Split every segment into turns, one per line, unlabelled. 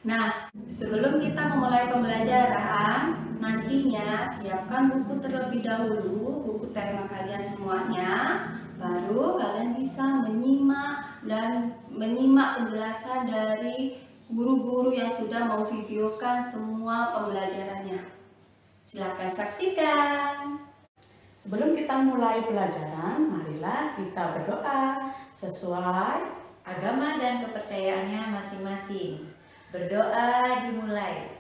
Nah, sebelum kita memulai pembelajaran, nantinya siapkan buku terlebih dahulu, buku tema kalian semuanya, baru kalian bisa menyimak penjelasan dari guru-guru yang sudah memvideokan semua pembelajarannya. Silakan saksikan.
Sebelum kita mulai pelajaran, marilah kita berdoa sesuai
agama dan kepercayaannya masing-masing. Berdoa dimulai.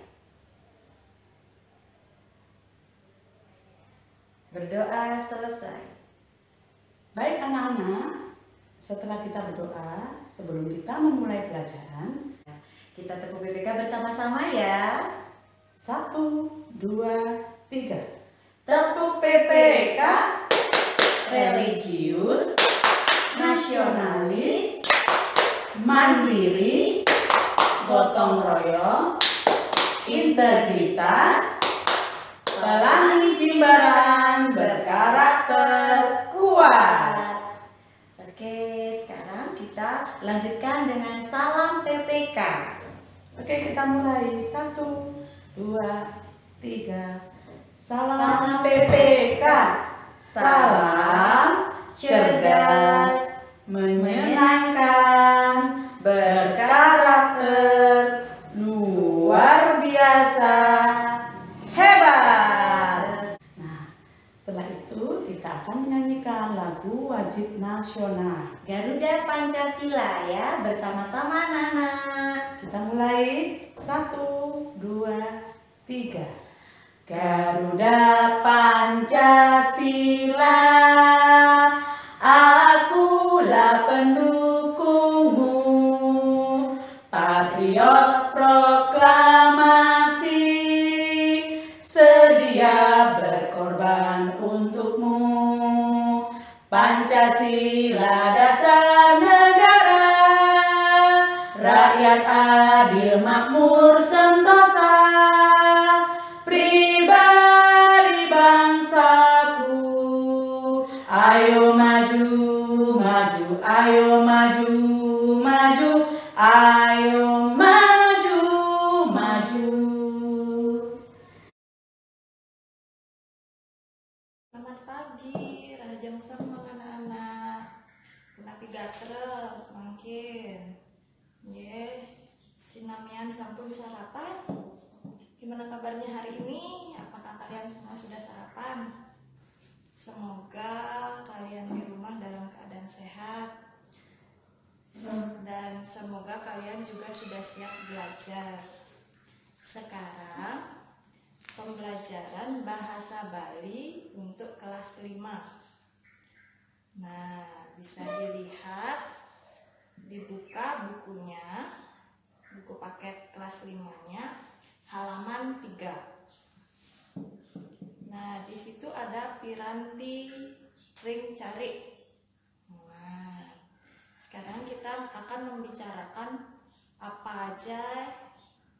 Berdoa selesai.
Baik anak-anak, setelah kita berdoa, sebelum kita memulai pelajaran,
kita tepuk BPK bersama-sama ya.
1, 2, 3. Tepuk PPK, religius, nasionalis, mandiri, gotong royong, integritas, Pelangi Jimbaran berkarakter kuat.
Oke, sekarang kita lanjutkan dengan salam PPK.
Oke, kita mulai. 1, 2, 3. Salam PPK. Salam cerdas, menyenangkan, berkarakter, luar biasa, hebat. Nah, setelah itu kita akan menyanyikan lagu wajib nasional.
Garuda Pancasila ya, bersama-sama anak-anak.
Kita mulai. 1, 2, 3. Garuda Pancasila, akulah pendukungmu, patriot proklamasi, sedia berkorban untukmu. Pancasila dasar negara, rakyat adil makmur sentosa, pribadi bangsaku. Ayo maju, maju, ayo maju, maju, ayo maju, maju.
Selamat pagi, Raja Semang anak-anak. Kenapi gatre, mungkin. Sinamian sampun sarapan. Gimana kabarnya hari ini? Apakah kalian semua sudah sarapan? Semoga kalian di rumah dalam keadaan sehat. Dan semoga kalian juga sudah siap belajar. Sekarang pembelajaran bahasa Bali untuk kelas 5. Nah, bisa dilihat, dibuka bukunya, buku paket kelas 5-nya, halaman 3. Nah, di situ ada piranti ring cari. Nah, sekarang kita akan membicarakan apa aja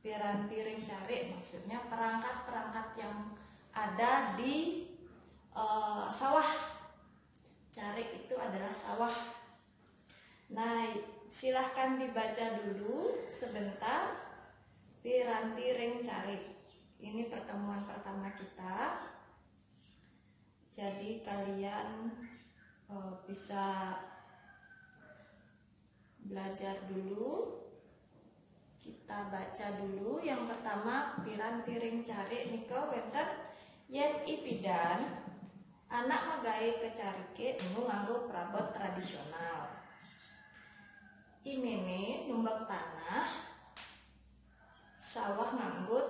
piranti ring cari, maksudnya perangkat-perangkat yang ada di sawah. Cari itu adalah sawah. Nah, silahkan dibaca dulu sebentar piranti ring cari. Ini pertemuan pertama kita. Jadi kalian bisa belajar dulu. Kita baca dulu. Yang pertama piranti ring cari nika wonten yen ipidan anak magawe kecarike nu nganggo perabot tradisional. Imene numbek tanah sawah nganggut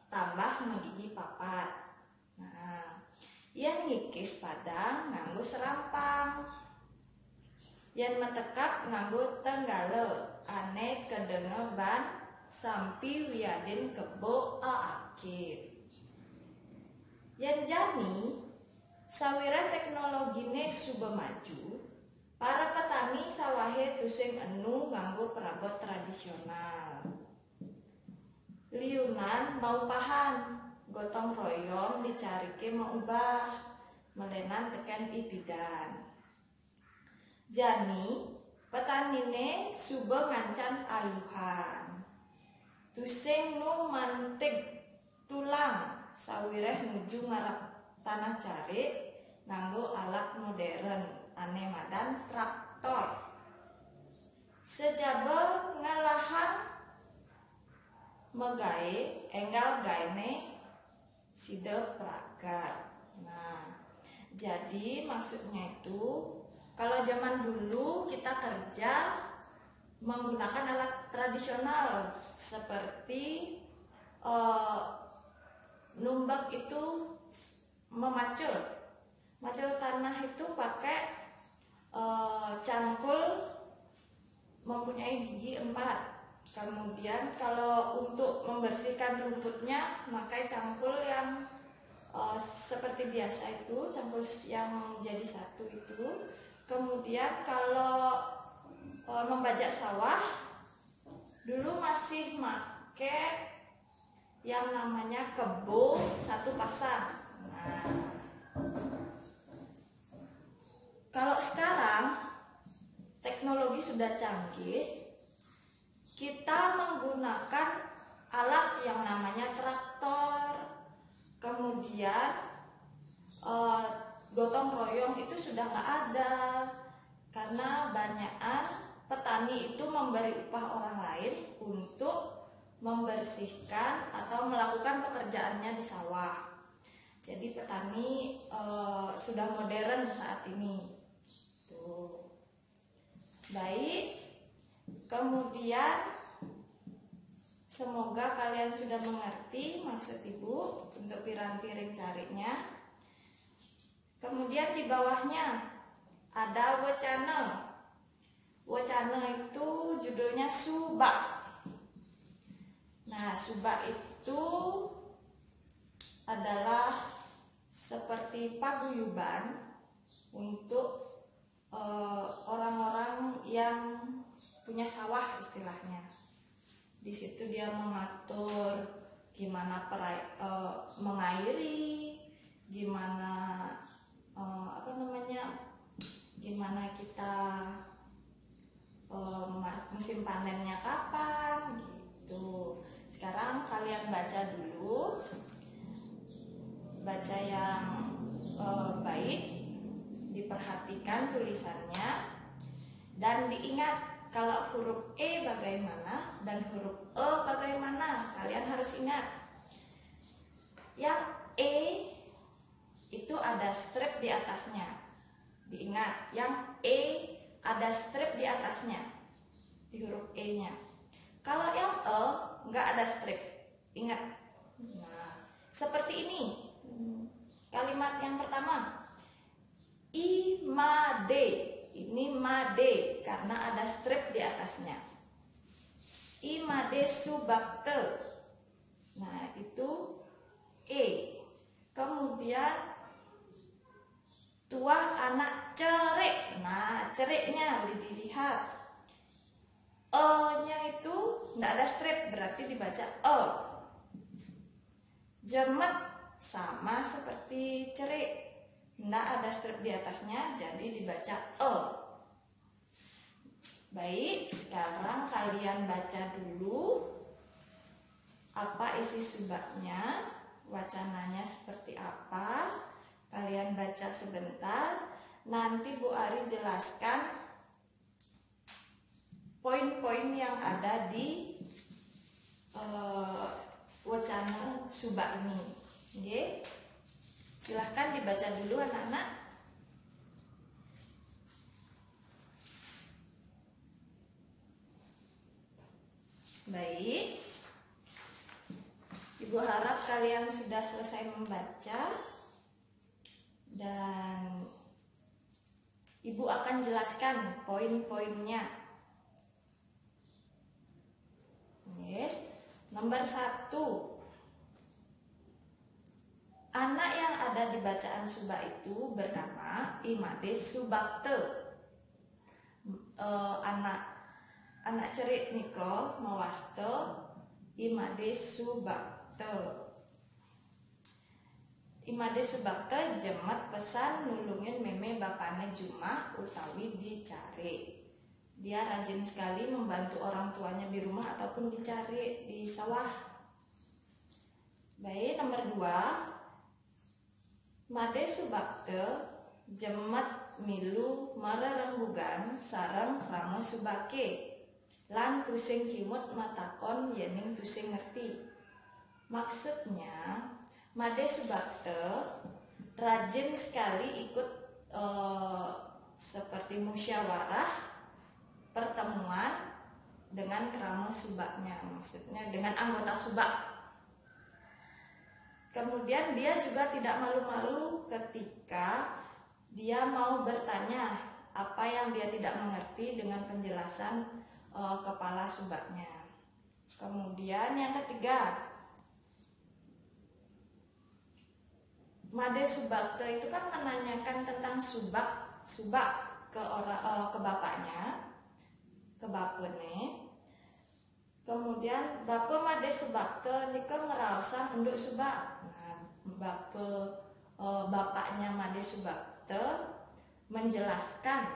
tambah megigi papat. Nah, yen ngikis padang nganggo serampang. Yen metekap nganggo tenggale ane kedenge ban sampi wiadin kebo aakir. Yen jani sawira teknologine suba maju, para petani sawahe tusing enu nganggo perabot tradisional. Liunan mau pahan, gotong royong dicarike mau ubah, melenan teken ibidan. Jani petanine suba ngancan aluhan. tusing nu mantik tulang sawireh nuju ngarap tanah cari nganggo alat modern ane madan traktor. Sejabel ngalahan megawe enggal gaene side pragar. Nah, jadi maksudnya itu kalau zaman dulu kita kerja menggunakan alat tradisional seperti numbak itu memacul tanah itu pakai cangkul mempunyai gigi 4. Kemudian kalau untuk membersihkan rumputnya pakai cangkul yang seperti biasa itu, cangkul yang jadi satu itu. Kemudian kalau membajak sawah dulu masih pakai yang namanya kebo 1 pasang. Nah, kalau sekarang teknologi sudah canggih, kita menggunakan alat yang namanya traktor, kemudian gotong royong itu sudah nggak ada karena banyakan petani itu memberi upah orang lain untuk membersihkan atau melakukan pekerjaannya di sawah. Jadi petani sudah modern saat ini. Tuh. Baik, kemudian semoga kalian sudah mengerti maksud ibu untuk piranti ring carinya. Kemudian di bawahnya ada wacana. Wacana itu judulnya subak. Nah, subak itu adalah seperti paguyuban untuk orang-orang yang punya sawah istilahnya. Di situ dia mengatur gimana mengairi, gimana gimana kita musim panennya kapan gitu. Sekarang kalian baca dulu, baca yang baik, diperhatikan tulisannya dan diingat kalau huruf E bagaimana dan huruf E bagaimana. Kalian harus ingat. Yang E itu ada strip di atasnya. Diingat, yang E ada strip di atasnya, di huruf E-nya. Kalau yang E nggak ada strip, ingat. Nah, seperti ini. Kalimat yang pertama, imade. Ini made karena ada strip di atasnya. Imade subakte. Nah, itu E. Kemudian tua anak cerik. Nah, ceriknya dilihat. E-nya itu enggak ada strip, berarti dibaca E. Jemet sama seperti cerik. Nggak ada strip di atasnya, jadi dibaca E. Baik, sekarang kalian baca dulu apa isi subaknya, wacananya seperti apa. Kalian baca sebentar, nanti Bu Ari jelaskan poin-poin yang ada di wacana subak ini. Oke? Silahkan dibaca dulu anak-anak. Baik. Ibu harap kalian sudah selesai membaca. Dan Ibu akan jelaskan poin-poinnya. Oke. Nomor 1. Anak yang ada di bacaan subak itu bernama Imade Subakte. Anak cerik niko mawaste Imade Subakte. Imade Subakte jemet pesan nulungin meme bapane Jumah utawi dicari. Dia rajin sekali membantu orang tuanya di rumah ataupun dicari di sawah. Baik, nomor 2. Made subakte jemet milu marerenggugan sareng krama subake lan tusing kimut matakon yening tusing ngerti. Maksudnya Made subakte rajin sekali ikut seperti musyawarah pertemuan dengan krama subaknya, maksudnya dengan anggota subak. Kemudian dia juga tidak malu-malu ketika dia mau bertanya apa yang dia tidak mengerti dengan penjelasan kepala subaknya. Kemudian yang ketiga, Made subakte itu kan menanyakan tentang subak ke bapaknya, ke bapene. Kemudian bape Made subakte nika ngeraosan unduk subak. Nah, bapaknya Made subakte menjelaskan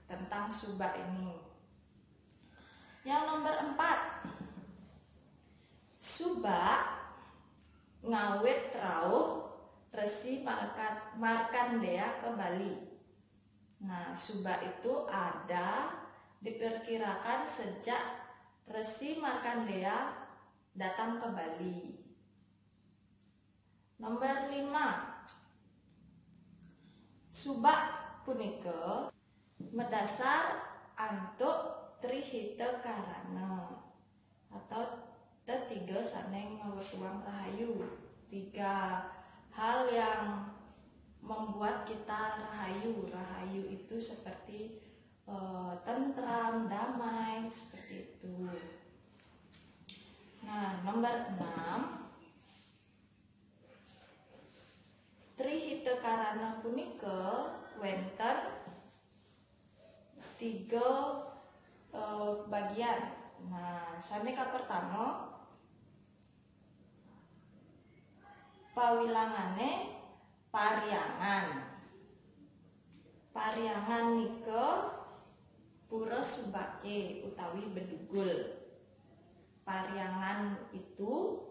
tentang subak ini. Yang nomor 4, subak ngawit rauh Resi Markandea ke Bali. Nah, subak itu ada diperkirakan sejak Resi Markandea datang ke Bali. Nomor 5, subak punika medasar antuk Trihita Karana atau tetiga saneng mawetuang rahayu. 3 hal yang membuat kita rahayu. Rahayu itu seperti tentram, damai, seperti itu. Nah, nomor 6, Trihita Karana punika wenten 3 bagian. Nah, saneka pertama pawilangane pariangan. Pariangan nika pura subake utawi bedugul. Pariangan itu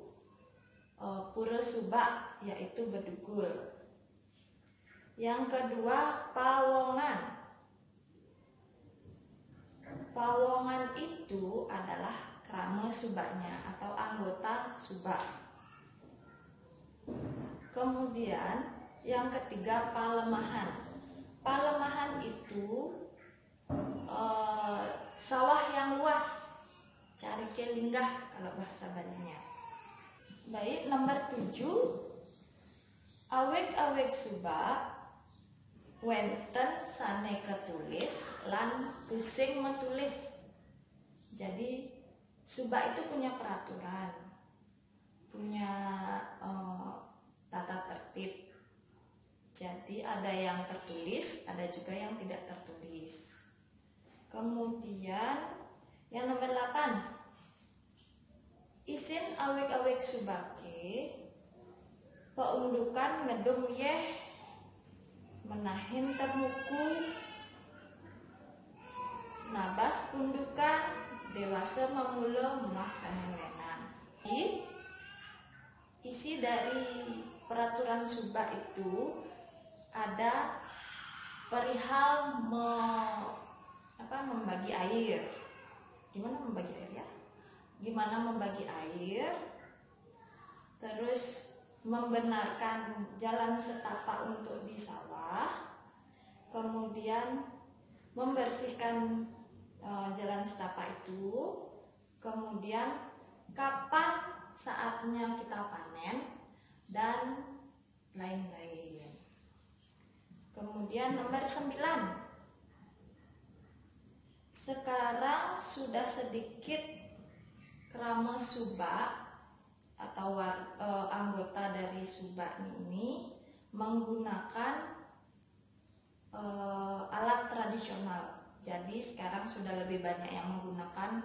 pura subak yaitu bedugul. Yang kedua pawongan. Pawongan itu adalah krama subaknya atau anggota subak. Kemudian yang ketiga palemahan. Palemahan itu sawah yang luas, cari kelinggah kalau bahasa Balinya. Baik, nomor 7, awek-awek subak wenten sane ketulis lan tusing metulis. Jadi subak itu punya peraturan, punya tata tertib. Jadi ada yang tertulis, ada juga yang tidak tertulis. Kemudian yang nomor 8, isin awek-awek subake peundukan ngedum yeh menahin temuku nabas pundukan dewasa memula memah sanengenan. Isi dari peraturan subak itu ada perihal membagi air. Gimana membagi air ya? Gimana membagi air? Terus membenarkan jalan setapak untuk di sawah. Kemudian membersihkan jalan setapak itu. Kemudian kapan saatnya kita panen dan lain-lain. Kemudian nomor 9, sekarang sudah sedikit krama subak atau anggota dari subak ini menggunakan alat tradisional. Jadi sekarang sudah lebih banyak yang menggunakan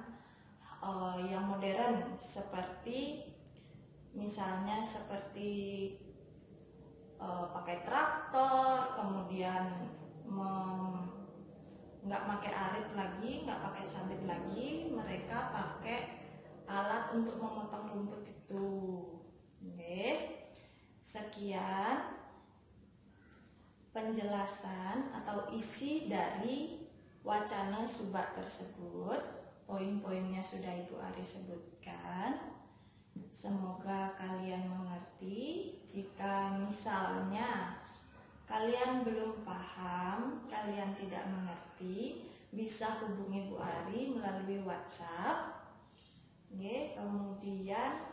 yang modern, seperti misalnya pakai traktor, kemudian nggak pakai arit lagi, nggak pakai sabit lagi, mereka pakai alat untuk memotong rumput itu. Oke, sekian penjelasan atau isi dari wacana subak tersebut. Poin-poinnya sudah Ibu Ari sebutkan. Semoga kalian mengerti. Jika misalnya kalian belum paham, kalian tidak mengerti, bisa hubungi Bu Ari melalui WhatsApp. Oke, kemudian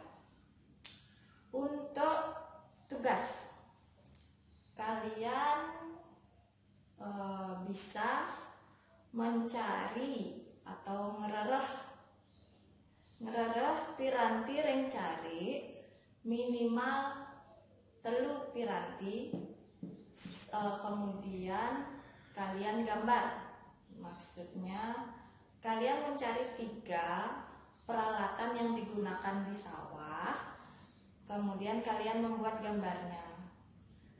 untuk tugas, kalian bisa mencari atau ngerereh piranti ring cari minimal 3 piranti. Kemudian kalian gambar, maksudnya kalian mencari 3 peralatan yang digunakan di sawah, kemudian kalian membuat gambarnya.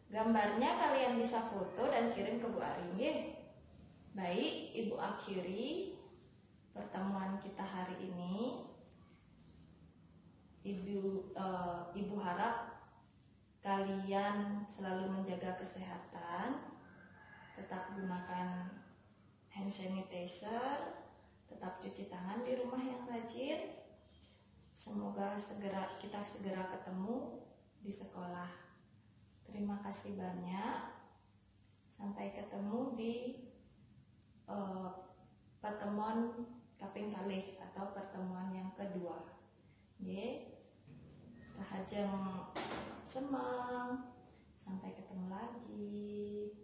Gambarnya kalian bisa foto dan kirim ke Bu Ari. Baik, Ibu akhiri pertemuan kita hari ini. Ibu harap kalian selalu menjaga kesehatan, tetap gunakan hand sanitizer, tetap cuci tangan di rumah yang rajin. Semoga kita segera ketemu di sekolah. Terima kasih banyak. Sampai ketemu di pertemuan kaping kalih atau pertemuan yang kedua. Rahajeng semang. Sampai ketemu lagi.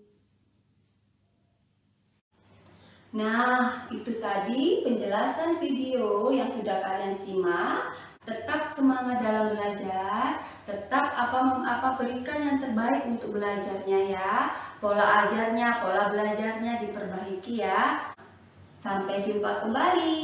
Nah, itu tadi penjelasan video yang sudah kalian simak. Tetap semangat dalam belajar, tetap berikan yang terbaik untuk belajarnya ya. Pola ajarnya, pola belajarnya diperbaiki ya. Sampai jumpa kembali.